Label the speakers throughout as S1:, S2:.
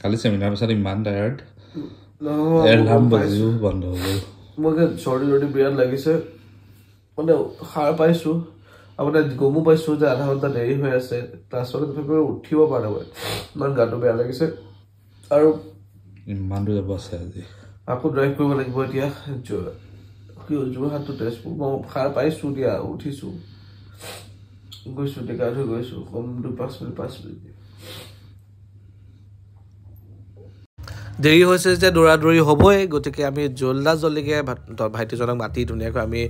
S1: কালি seminar পিছত ইমান tired alarm বাজিও বন্ধ হৈ গ'ল
S2: মই চৰ্দি বিৰাট লাগিছে মানে সাৰ পাইছোঁ আপোনাৰ গমো পাইছোঁ যে আধা ঘণ্টা দেৰি হৈ আছে ক্লাছত তথাপিও উঠিব পৰা নাই ইমান গাটো বেয়া লাগিছে আৰু
S1: ইমান দূৰ যাব আছে আজি
S2: আকৌ ড্ৰাইভ কৰিব লাগিব এতিয়া যোৰহাটটো তেজপুৰ মই সাৰ পাইছোঁ দিয়া উঠিছোঁ গৈছোঁ ডেকা থৈ গৈছোঁ কম 5 মিনিট দেৰি হৈছে যে দৌৰা-দৌৰি হ'বই গতিকে আমি জল্দিকে ভাইটিজনক মাতি ধুনীয়াকৈ আমি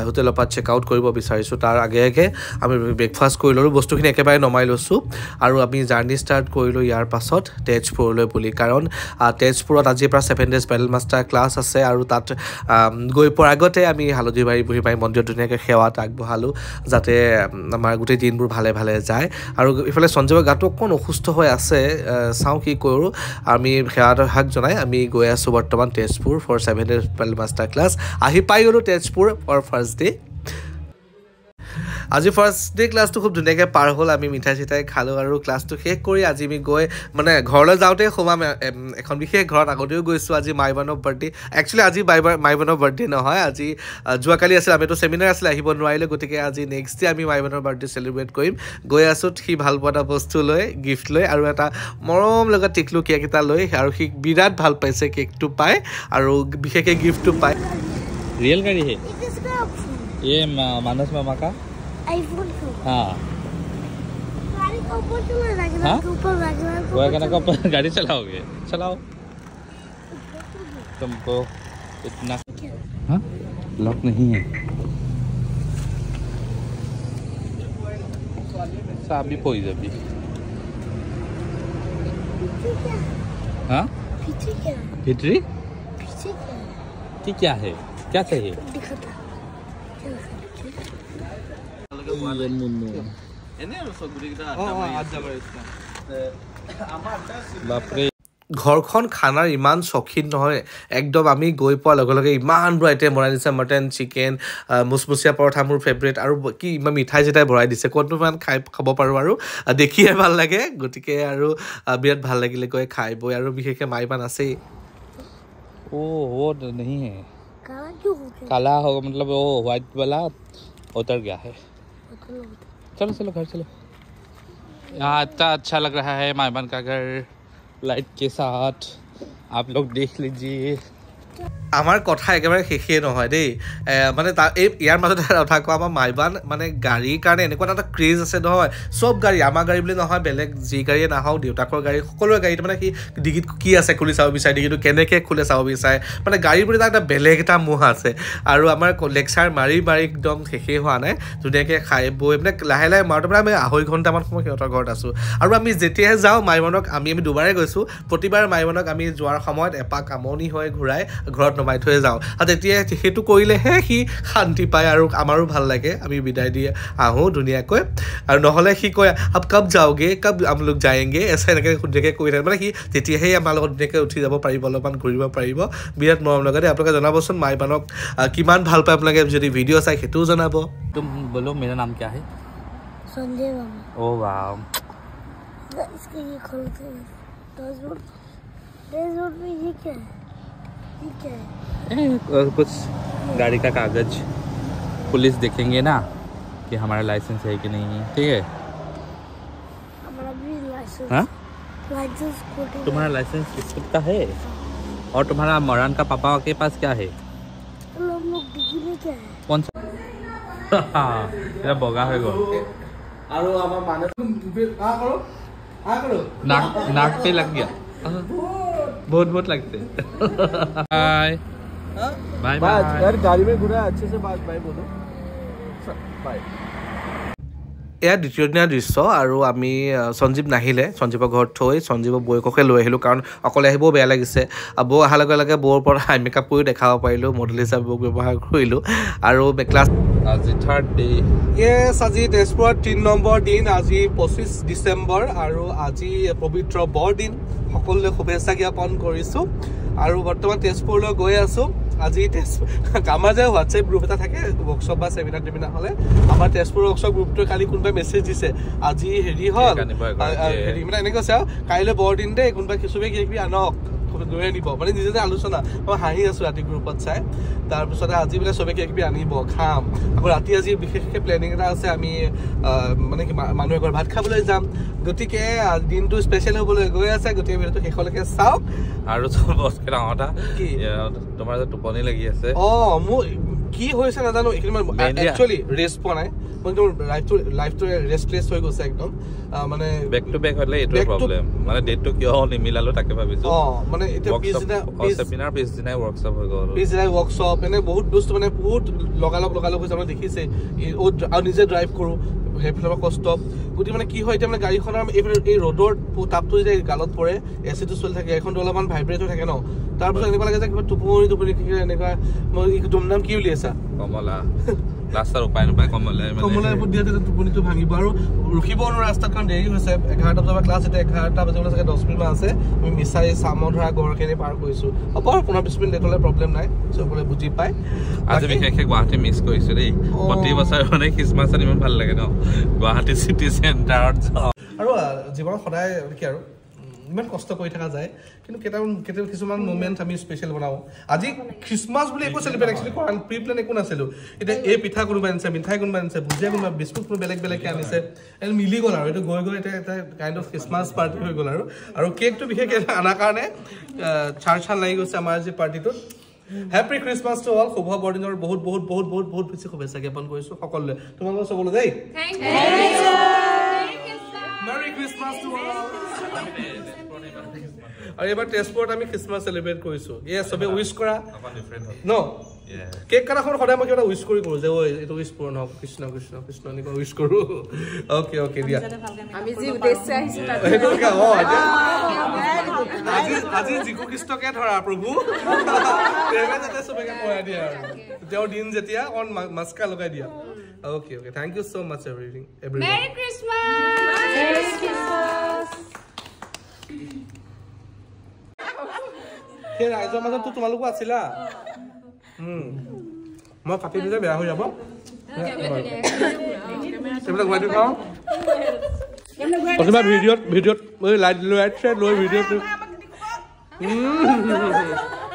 S2: হোটেলৰ পৰা চেক আউট কৰিব বিচাৰিছোঁ তাৰ আগে আমি ব্ৰেকফাষ্ট কৰি ল'লোঁ বস্তুখিনি একেবাৰে নমাই লৈছোঁ আৰু আমি জাৰ্ণি ষ্টাৰ্ট কৰিলোঁ ইয়াৰ পাছত তেজপুৰলৈ বুলি কাৰণ তেজপুৰত আজিৰ পৰা 7 days পেডেল মাষ্টাৰ ক্লাছ আছে আৰু তাত গৈ পোৱাৰ আগতে আমি হালধিবাৰী বুঢ়ীমাই মন্দিৰত ধুনীয়াকৈ সেৱাত আগবঢ়ালোঁ যাতে আমাৰ গোটেই দিনবোৰ ভালে ভালে যায় আৰু ইফালে সঞ্জীৱৰ গাটো অকণ অসুস্থ হৈ আছে চাওঁ কি কৰোঁ আমি সেৱাত হাক জনাই আমি গৈ আছোঁ বৰ্তমান Tezpur for 7 days pedal master class আহি পাই গ'লোঁ তেজপুৰ ফৰ ফাৰ্ষ্ট ডে আজি ফাৰ্ষ্ট ডে ক্লাছটো খুব ধুনীয়াকৈ পাৰ হ'ল আমি মিঠাই চিঠাই খালোঁ আৰু ক্লাছটো শেষ কৰি আজি আমি গৈ মানে ঘৰলৈ যাওঁতে সোমাম এখন বিশেষ ঘৰত আগতেও গৈছোঁ আজি মাইবানৰ বাৰ্থডে একচুৱেলি আজি মাইবানৰ বাৰ্থডে নহয় আজি যোৱাকালি আছিল আমিতো চেমিনাৰ আছিলে আহিব নোৱাৰিলোঁ গতিকে আজি নেক্সট ডে আমি মাইবানৰ বাৰ্থডে চেলিব্ৰেট কৰিম গৈ আছোঁ সি ভাল পোৱা এটা বস্তু লৈ গিফ্ট লৈ আৰু এটা মৰম লগা টিকলু কেক এটা লৈ আৰু সি বিৰাট ভাল পাইছে কেকটো পাই আৰু বিশেষকৈ গিফ্টটো পাই
S1: रियल गाड़ी है ये मानस मामा का
S3: आईफोन
S1: हाँ
S3: गाड़ी को ऊपर चला रखना ऊपर रखना
S1: वो कहना कब गाड़ी चलाओगे चलाओ तुमको इतना हाँ लॉक नहीं है साबी पोई जबी हाँ फिटरी कि क्या है क्या चाहिए बापरे
S2: ঘৰখন খানাৰ ইমান চখিন নহয় একদম আমি গৈ পোৱাৰ লগে লগে ইমানবোৰ আইটেম বনাই দিছে মটন চিকেন মুচমুচীয়া পৰঠা মোৰ ফেভৰেট আৰু কি ইমান মিঠাই চিঠাই ভৰাই দিছে কোনটো মান খাব পাৰোঁ আৰু দেখিয়ে ভাল লাগে গতিকে আৰু বিৰাট ভাল লাগিলে গৈ খাই বৈ আৰু বিশেষকৈ মাইবান আছেই
S1: ओ वो नहीं है काला होगा मतलब वो व्हाइट वाला उतर गया है चलो चलो घर चलो यहाँ इतना अच्छा लग रहा है मायबन का घर लाइट के साथ आप लोग देख लीजिए
S2: আমাৰ কথা একেবাৰে শেষেই নহয় দেই মানে ইয়াৰ মাজতে কথা কোৱা আমাৰ মাইবান মানে গাড়ীৰ কাৰণে এনেকুৱা এটা ক্ৰেজ আছে নহয় চব গাড়ী আমাৰ গাড়ী বুলি নহয় বেলেগ যি গাড়ীয়ে নাহওক দেউতাকৰ গাড়ী সকলোৰে গাড়ীত মানে কি ডিগিত কি আছে খুলি চাব বিচাৰে ডিগিটো কেনেকৈ খোলে চাব বিচাৰে মানে গাড়ীৰ প্ৰতি এটা বেলেগ এটা মোহ আছে আৰু আমাৰ লেকচাৰ মাৰি একদম শেষেই হোৱা নাই ধুনীয়াকৈ খাই বৈ মানে লাহে লাহে মাৰোঁতে মানে আমি 2.5 ঘণ্টামান সময় সিহঁতৰ ঘৰত আছোঁ আৰু আমি যেতিয়াই যাওঁ মাইবানক আমি দুবাৰে গৈছোঁ প্ৰতিবাৰ মাইবানক আমি যোৱাৰ সময়ত এপাক আমনি হৈ ঘূৰাই ঘৰত নমাই থৈ যাওঁ আৰু তেতিয়া সেইটো কৰিলেহে সি শান্তি পায় আৰু আমাৰো ভাল লাগে আমি বিদায় দি আহোঁ ধুনীয়াকৈ আৰু নহ'লে সি কয় আপ কব যাওঁগে কব আম লোক যায়েংগে এনেকৈ ধুনীয়াকৈ কৈ থাকে মানে সি তেতিয়াহে আমাৰ লগত ধুনীয়াকৈ উঠি যাব পাৰিব অলপমান ঘূৰিব পাৰিব বিৰাট মৰম লগতে আপোনালোকে জনাবচোন মাইবানক কিমান ভাল পায় আপোনালোকে যদি ভিডিঅ' চাই সেইটোও জনাব
S1: तुम बोलो मेरा नाम क्या है
S3: संजय मामा
S1: ओ वाह
S3: इसके ये खोलते हैं डैशबोर्ड में ये क्या है
S1: कुछ गाड़ी का कागज पुलिस देखेंगे ना कि हमारा लाइसेंस है कि नहीं ठीक है
S3: हमारा भी लाइसेंस
S1: हाँ
S3: स्कूटी
S1: तुम्हारा लाइसेंस स्कूटी का है और तुम्हारा मरान का पापा के पास क्या है
S3: लोग डिग्री में क्या है
S1: कौन सा तेरा बगा है गो
S2: আৰু আমাৰ মানুহ
S1: नाक पे लग गया बहुत लगते बाय बाय बाय
S2: यार गाड़ी में घुरा अच्छे से बात बाय बोलो बाय এয়া দ্বিতীয় দিনৰ দৃশ্য আৰু আমি সঞ্জীৱ নাহিলে সঞ্জীৱৰ ঘৰত থৈ সঞ্জীৱৰ বৌককে লৈ আহিলোঁ কাৰণ অকলে আহিবও বেয়া লাগিছে বৌ অহাৰ লগে লগে বৌৰ পৰা আই মেকআপ কৰিও দেখাব পাৰিলোঁ মডেল হিচাপে বৌক ব্যৱহাৰ কৰিলোঁ আৰু ক্লাছ
S1: আজি 3rd ডে
S2: য়েছ আজি তেজপুৰত 3 নম্বৰ দিন আজি 25 ডিচেম্বৰ আৰু আজি পবিত্ৰ বৰদিন সকলোলৈ শুভেচ্ছা জ্ঞাপন কৰিছোঁ আৰু বৰ্তমান তেজপুৰলৈ গৈ আছোঁ আজি আমাৰ যে হোৱাটছএপ গ্ৰুপ এটা থাকে ৱৰ্কশ্বপ বা চেমিনাৰ হ'লে আমাৰ তেজপুৰ ৱৰ্কশ্বপ গ্ৰুপটোৱে কালি কোনোবাই মেছেজ দিছে আজি হেৰি হ'ল হেৰি মানে এনেকৈ কৈছে আৰু কাইলৈ বৰদিন দেই কোনোবাই কিছুৱে কিবা আনক লৈ আনিব মানে নিজে যে আলোচনা মই হাঁহি আছোঁ ৰাতি গ্ৰুপত চাই তাৰপিছতে আজি বোলে চবে কিবা আনিব খাম আকৌ ৰাতি আজি বিশেষকৈ প্লেনিং এটা আছে আমি মানে কি মানুহ এঘৰ ভাত খাবলৈ যাম গতিকে দিনটো স্পেচিয়েল হ'বলৈ গৈ আছে গতিকে ভিডিঅ'টো শেষলৈকে চাওক আৰু তোমাৰ যে টোপনি লাগি আছে মোৰ কি হৈছে নাজানো এইখিনি মই একচুৱেলি ৰেষ্ট পোৱা নাই মই লাইফটো ৰেষ্টলেছ হৈ গৈছে একদম মানে বেক টু বেক হ'লে এইটো প্ৰব্লেম মানে ডেটটো কিয় নিমিলালো তাকে ভাবিছো মানে এতিয়া পিছদিনাই ৱৰ্কশ্বপ হৈ গ'ল পিছদিনাই ৱৰ্কশ্বপ এনে বহুত বস্তু মানে বহুত লগালগ হৈছে মানে দেখিছে আৰু নিজে ড্ৰাইভ কৰোঁ সেইফালৰ পৰা কষ্ট গতিকে মানে কি হয় এতিয়া মানে গাড়ীখনৰ এইফালে এই ৰ'দৰ তাপটো যেতিয়া গালত পৰে এচিটো চলি থাকে এখনটো অলপমান ভাইব্ৰেট হৈ থাকে ন তাৰপিছত এনেকুৱা লাগে যে কিবা টোপনি এনেকুৱা মই দুমনাম কি উলিয়াইছা কমলা ৰাস্তাৰ উপায় নাপায় কমলাৰ দিয়াতে টোপনিটো ভাঙিব আৰু ৰখিব নোৱাৰো ৰাস্তাত কাৰণ দেৰি হৈছে 11টা বজাৰ ক্লাছ এতিয়া 11টা বজাবলৈ চাগে 10 মিনিটমান আছে আমি মিছাই চামৰ ধৰা গড়খিনি পাৰ কৰিছোঁ হ'ব 15-20 মিনিট লেট হ'লে প্ৰব্লেম নাই সকলোৱে বুজি পায় আজি বিশেষকৈ গুৱাহাটী মিছ কৰিছোঁ দেই প্ৰতি বছৰ মানে খ্ৰীষ্টমাছত ইমান ভাল লাগে ন গুৱাহাটী চিটি চেণ্টাৰত যাওঁ আৰু জীৱনত সদায় কি আৰু ইমান কষ্ট কৰি থকা যায় কিন্তু কেতিয়াবা কিছুমান মুমেণ্ট আমি স্পেচিয়েল বনাওঁ আজি খ্ৰীষ্টমাছ বুলি একো চেলিব্ৰেট একচুৱেলি কৰা প্ৰি প্লেন একো নাছিলোঁ এতিয়া এই পিঠা কোনোবাই আনিছে মিঠাই কোনোবাই আনিছে ভুজিয়া কোনোবাই বিস্কুট কোনো বেলেগকৈ আনিছে এইটো মিলি গ'ল আৰু এইটো গৈ এতিয়া এটা কাইণ্ড অফ খ্ৰীষ্টমাছ পাৰ্টি হৈ গ'ল আৰু কেকটো বিশেষকৈ অনাৰ কাৰণে চাৰ লাগি গৈছে আমাৰ আজি পাৰ্টিটোত হেপী খ্ৰীষ্টমাছ টু অল শুভ বৰদিনৰ বহুত বহুত বহুত বহুত বহুত বেছি শুভেচ্ছা জ্ঞাপন কৰিছোঁ সকলোৱে তোমালোকৰ চবলৈ দেই মেৰী খ্ৰীষ্টমাছ টু অল আৰু এবাৰ তেজপুৰত আমি খ্ৰীষ্টমাছ চেলিব্ৰেট কৰিছোঁ চবে উইচ কৰা ন কেক কাটাখন সদায় মই কিবা এটা উইচ কৰি কৰোঁ যে এইটো উইচ পূৰণ হওক কৃষ্ণ কৃষ্ণ কৃষ্ণ এনেকুৱা উইচ কৰোঁ অ'কে দিয়া আজি যীশু খ্ৰীষ্টকে ধৰা প্ৰভু যাতে চবেকে পৰাই দিয়া আৰু তেওঁৰ দিন যেতিয়া অকণ মাস্কা লগাই দিয়া okay thank you so' much everything
S3: merry Christmas
S2: সেই ৰাইজৰ মাজতো তোমালোকো আছিলা মই কাটি দিলে বেয়া হৈ যাব এইবিলাক গুৱাহাটী খাওঁ প্ৰতিভা ভিডিঅ'ত লাইট লৈ ভিডিঅ'টো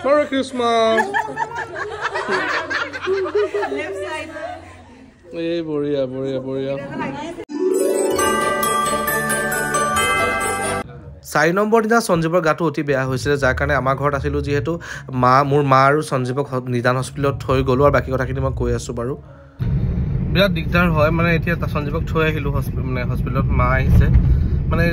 S2: মেৰী খ্ৰীষ্টমাছ এই বঢ়িয়া 4 নম্বৰ দিনা সঞ্জীৱৰ গাটো অতি বেয়া হৈছিলে যাৰ কাৰণে আমাৰ ঘৰত আছিলোঁ যিহেতু মোৰ মা আৰু সঞ্জীৱক নিদান হস্পিটেলত থৈ গ'লোঁ আৰু বাকী কথাখিনি মই কৈ আছোঁ বাৰু বিৰাট দিগদাৰ হয় মানে এতিয়া সঞ্জীৱক থৈ আহিলোঁ হস্পিটেলত মা আহিছে মানে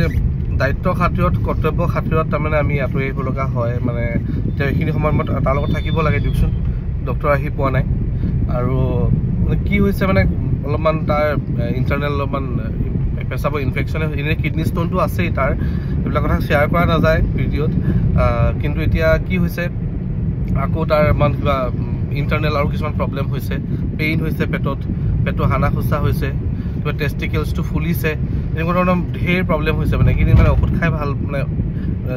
S2: দায়িত্বৰ খাতিৰত কৰ্তব্য খাতিৰত তাৰমানে আমি আঁতৰি আহিব লগা হয় মানে এতিয়া এইখিনি সময়ত মই তাৰ লগত থাকিব লাগে দিয়কচোন ডক্টৰ আহি পোৱা নাই আৰু কি হৈছে মানে অলপমান তাৰ ইণ্টাৰনেল অলপমান পেচাবৰ ইনফেকশ্যনে এনে কিডনী ষ্টোনটো আছেই তাৰ এইবিলাক কথা শ্বেয়াৰ কৰা নাযায় ভিডিঅ'ত কিন্তু এতিয়া কি হৈছে আকৌ তাৰ ইমান কিবা ইণ্টাৰনেল আৰু কিছুমান প্ৰব্লেম হৈছে পেইন হৈছে পেটটো হানা খোচা হৈছে কিবা টেষ্টিকেলছটো ফুলিছে এনেকুৱা ধৰণৰ ঢেৰ প্ৰব্লেম হৈছে মানে এইকেইদিন মানে ঔষধ খাই ভাল মানে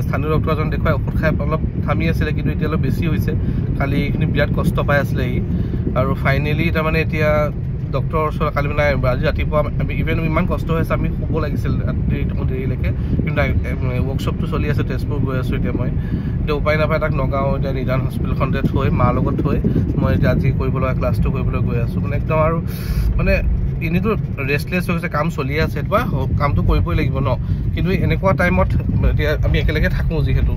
S2: স্থানীয় ডক্টৰ এজন দেখুৱাই ঔষধ খাই অলপ থামি আছিলে কিন্তু এতিয়া অলপ বেছি হৈছে কালি এইখিনি বিৰাট কষ্ট পাই আছিলে আৰু ফাইনেলি তাৰমানে এতিয়া ডক্টৰৰ ওচৰত কালি মানে আজি ৰাতিপুৱা ইভেন ইমান কষ্ট হৈছে আমি শুব লাগিছিল দেৰিলৈকে কিন্তু ৱৰ্কশ্বপটো চলি আছে তেজপুৰ গৈ আছোঁ এতিয়া মই এতিয়া উপায় নাপায় তাক নগাঁও এতিয়া নিদান হস্পিটেলখনতে থৈ মাৰ লগত থৈ মই এতিয়া আজি কৰিবলৈ ক্লাছটো কৰিবলৈ গৈ আছোঁ মানে একদম আৰু মানে এনেইতো ৰেষ্টলেছ হৈ গৈছে কাম চলি আছে বা কামটো কৰিবই লাগিব ন কিন্তু এনেকুৱা টাইমত এতিয়া আমি একেলগে থাকোঁ যিহেতু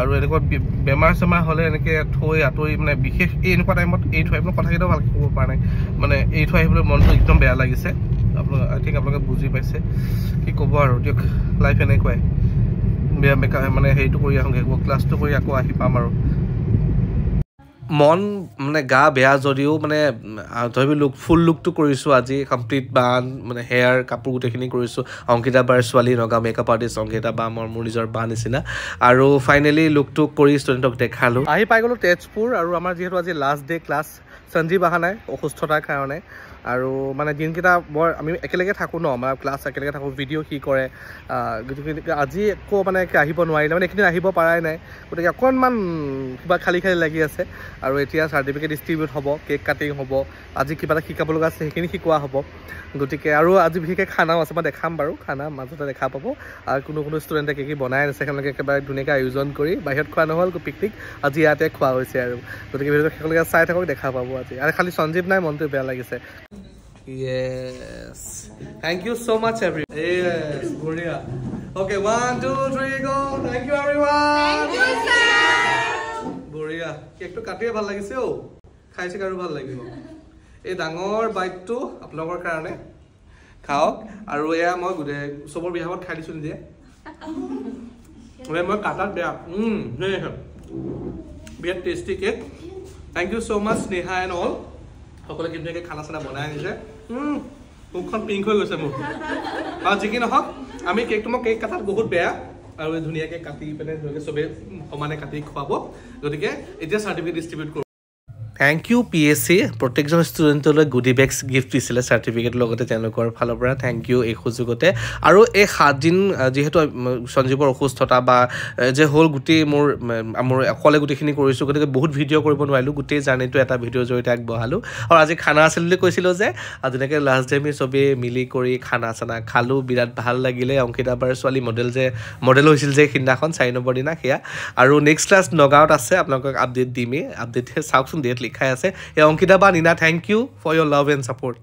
S2: আৰু এনেকুৱা বেমাৰ চেমাৰ হ'লে এনেকৈ থৈ আঁতৰি মানে বিশেষ এনেকুৱা টাইমত থৈ আপোনাৰ কথাকেইটাও ভালকৈ ক'ব পৰা নাই মানে থৈ আহিবলৈ মনটো একদম বেয়া লাগিছে আই থিংক আপোনালোকে বুজি পাইছে কি ক'ব আৰু দিয়ক লাইফ এনেকুৱাই বেয়া মানে হেৰিটো কৰি আহোঁগৈ ক্লাছটো কৰি আকৌ আহি পাম আৰু মন মানে গা বেয়া যদিও মানে তথাপি ফুল লুকটো কৰিছোঁ আজি কমপ্লিট বা মানে হেয়াৰ কাপোৰ গোটেইখিনি কৰিছোঁ অংকিতা বাৰ ছোৱালী নগা মেকআপ আৰ্টিষ্ট অংকিতা বা মোৰ নিজৰ বা নিচিনা আৰু ফাইনেলি লুকটো কৰি ষ্টুডেণ্টক দেখালোঁ আহি পাই গ'লোঁ তেজপুৰ আৰু আমাৰ যিহেতু আজি লাষ্ট ডে ক্লাছ সঞ্জীৱ অহা নাই অসুস্থতাৰ কাৰণে আৰু মানে দিনকেইটা বৰ আমি একেলগে থাকোঁ ন আমাৰ ক্লাছ একেলগে থাকোঁ ভিডিঅ' সি কৰে গতিকে আজি একো মানে আহিব নোৱাৰিলে মানে এইখিনি আহিব পৰাই নাই গতিকে অকণমান কিবা খালী খালী লাগি আছে আৰু এতিয়া চাৰ্টিফিকেট ডিষ্ট্ৰিবিউট হ'ব কেক কাটিং হ'ব আজি কিবা এটা শিকাব লগা আছে সেইখিনি শিকোৱা হ'ব গতিকে আৰু আজি বিশেষকৈ খানাও আছে মই দেখাম বাৰু খানা মাজতে দেখা পাব আৰু কোনো ষ্টুডেণ্টে কি বনাই আছে তেওঁলোকে একেবাৰে ধুনীয়াকৈ আয়োজন কৰি বাহিৰত খোৱা নহ'ল পিকনিক আজি ইয়াতে খোৱা হৈছে আৰু গতিকে ভিডিঅ'টো সকলোকে চাই থাকক দেখা পাব আজি আৰু খালি সঞ্জীৱ নাই মনটো বেয়া লাগিছে Yes. Thank you so much, everyone. Yes, Guria. Okay, 1, 2, 3, go. Thank you, everyone.
S3: Thank you, sir.
S2: Guria. Cake to cut it, bhal lagise o. Khaise karu bhal lagibo. Ei dangor bite to apnalokor karone. Khao. Aru eya moi gude sobor bihabot khai disu nidiye. Moi katat beya. Very tasty cake. Thank you so much, Neha and all. সকলে কিন্তু খানা চানা বনাই আনিছে মুখখন pink হৈ গৈছে মোৰ আৰু যি কি নহওক আমি কেকটো মই কেক কাটাত বহুত বেয়া আৰু ধুনীয়াকৈ কাটি পেলাই ধুনীয়াকৈ চবেই সমানে কাটি খুৱাব গতিকে এতিয়া চাৰ্টিফিকেট ডিষ্ট্ৰিবিউট কৰোঁ Thank you PSC প্ৰত্যেকজন ষ্টুডেণ্টলৈ গুডি বেগছ গিফ্ট দিছিলে চাৰ্টিফিকেট লগতে তেওঁলোকৰ ফালৰ পৰা থ্যাংক ইউ এই সুযোগতে আৰু এই 7 দিন যেহেতু সঞ্জীৱৰ অসুস্থতা বা যে হ'ল গুটি মোৰ অকলে গুটিখিনি কৰিছোঁ গতিকে বহুত ভিডিঅ' কৰিব নোৱাৰিলোঁ গোটেই জাৰ্নিটো এটা ভিডিঅ'ৰ জৰিয়তে আগবঢ়ালোঁ আৰু আজি খানা আছিল বুলি কৈছিলোঁ যে ধুনীয়াকৈ লাষ্ট ডে আমি চবেই মিলি কৰি খানা চানা খালোঁ বিৰাট ভাল লাগিলে অংকিতা বাৰ ছোৱালী মডেল হৈছিল যে সিদিনাখন 4 নম্বৰ দিনা সেয়া আৰু নেক্সট ক্লাছ নগাঁৱত আছে আপোনালোকক আপডেট দিমেই আপডেট চাওকচোন ডেট লিখাই আছে এই অংকিতা বা Nina thank you for your love and support